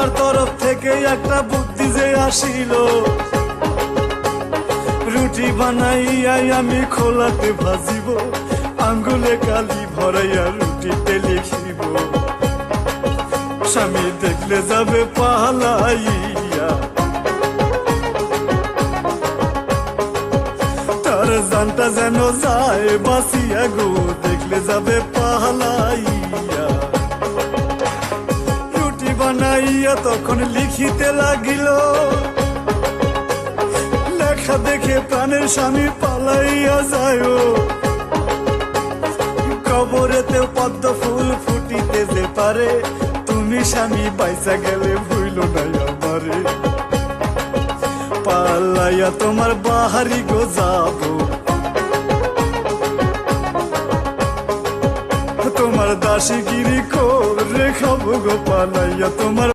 আল্লাহর তরফ থেকে একটা বুদ্ধি যে আসিল, রুটি বানাইয়াই আমি খোলাতে ভাজিব, আঙ্গুলে কালি ভরাইয়া রুটিতে লিখিব। স্বামী দেখলে যাবে পালাইয়া, তার জানটা যেন যায় বাসিয়া গো, দেখলে যাবে পালাইয়া। রুটি বানাইয়া তখন লিখিতে লাগিল, লেখা দেখে প্রাণের স্বামী পালাইয়া যায়। কবরেতেও পদ্ম ফুল ফুটিতে যে পারে, তুমি স্বামী পয়সা গেলে ভুইল নাই আমারে। পালাইয়া তোমার বাহারি গো যাব, তোমার দাসীগিরি করে খাবো গো পালাইয়া তোমার।